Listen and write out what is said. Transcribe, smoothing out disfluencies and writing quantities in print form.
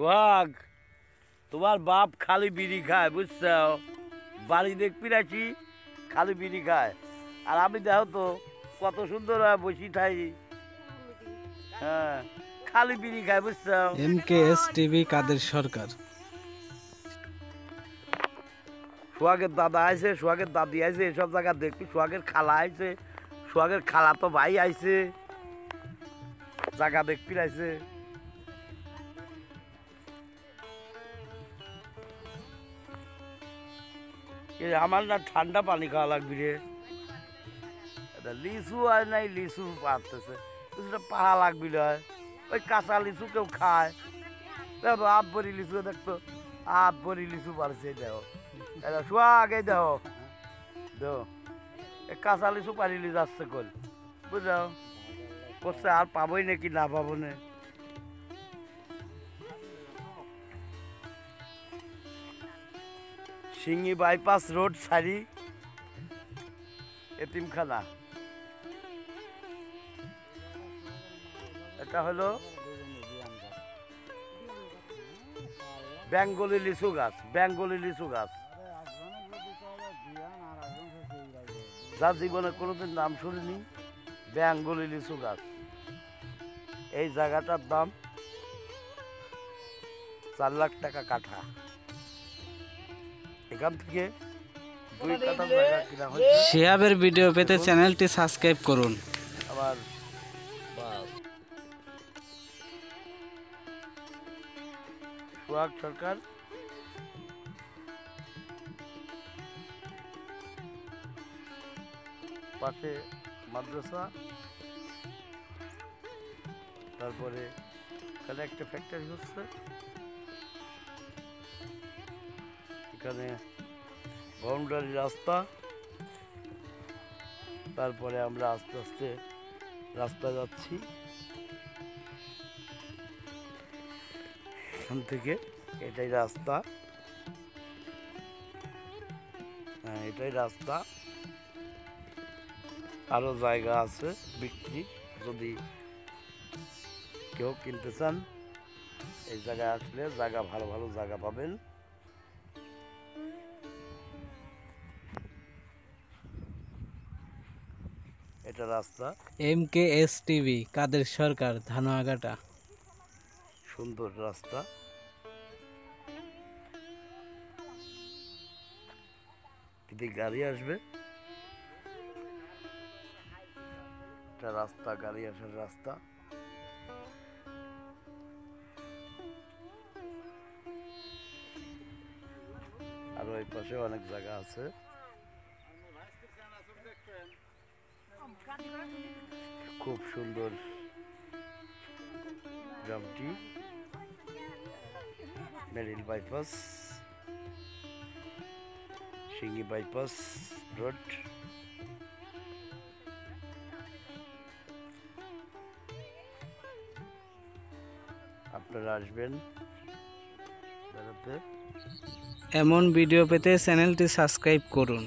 সোহাগ, তোমার বাপ খালি বিড়ি খায় বুঝছো? বাড়ি দেখবি নাকি খালি বিড়ি খায়, আর আমি দেখো তো কত সুন্দর বসি থাই। হ্যাঁ, খালি বিড়ি খায় বুঝছো? এমকেএস টিভি কাদের সরকার। সোহাগের দাদা আইছে, সোহাগের দাদি আইছে, এসব জায়গা দেখবি। সোহাগের খালা আইছে, সোহাগের খালা তো ভাই আইছে, জায়গা দেখবি আইছে। আমার না ঠান্ডা পানি খাওয়া লাগবি রে। লিচু আর নাই, লিচু পারতেছে, লিচুটা পাহা লাগবি হয়। ওই কাঁচা লিচু কেউ খায়, দেখো আপ ভরি লিচু, দেখতো আপ ভরি লিচু পারছে। দেখো সোহাগ, এই দেখো দেখো কাঁচা লিচু পারিলি যাচ্ছে কল, বুঝাও করছে। আর পাবোই নাকি না পাবো না। সিঙ্গি বাইপাস রোড সারি এতিমখানা। এটা হলো বেঙ্গলি লিচু গাছ, বেঙ্গলি লিচু গাছ, যার জীবনে কোনোদিন নাম শুনিনি। বেঙ্গলি লিচু গাছ। এই জায়গাটার দাম 4 লাখ টাকা কাঠা। এখান থেকে 2 কাঠা জায়গা কিনা হয়েছে। শিহাবের ভিডিও পেতে চ্যানেলটি সাবস্ক্রাইব করুন। আবার সোহাগ সরকার পাশে মাদ্রাসা, তারপরে এখানে একটা ফ্যাক্টরি হচ্ছে, এখানে বাউন্ডারি রাস্তা। তারপরে আমরা আস্তে আস্তে রাস্তা যাচ্ছি, এখান থেকে এটাই রাস্তা। হ্যাঁ, এটাই রাস্তা। আরো জায়গা আছে বিক্রি, যদি কেউ কিনতে চান এই জায়গায় আসলে জায়গা, ভালো ভালো জায়গা পাবেন। এটা রাস্তা। এমকেএস টিভি কাদের সরকার, ধানোয়াঘাটা। সুন্দর রাস্তা। যদি গাড়ি আসবে, এটা রাস্তা, গাড়ি আসার রাস্তা। আর ওই পাশে অনেক জায়গা আছে। খুব সুন্দর গ্রামটি। মেরিল বাইপাস, সিঙ্গি বাইপাস রোড। আপনারা আসবেন বেড়াতে। এমন ভিডিও পেতে চ্যানেলটি সাবস্ক্রাইব করুন।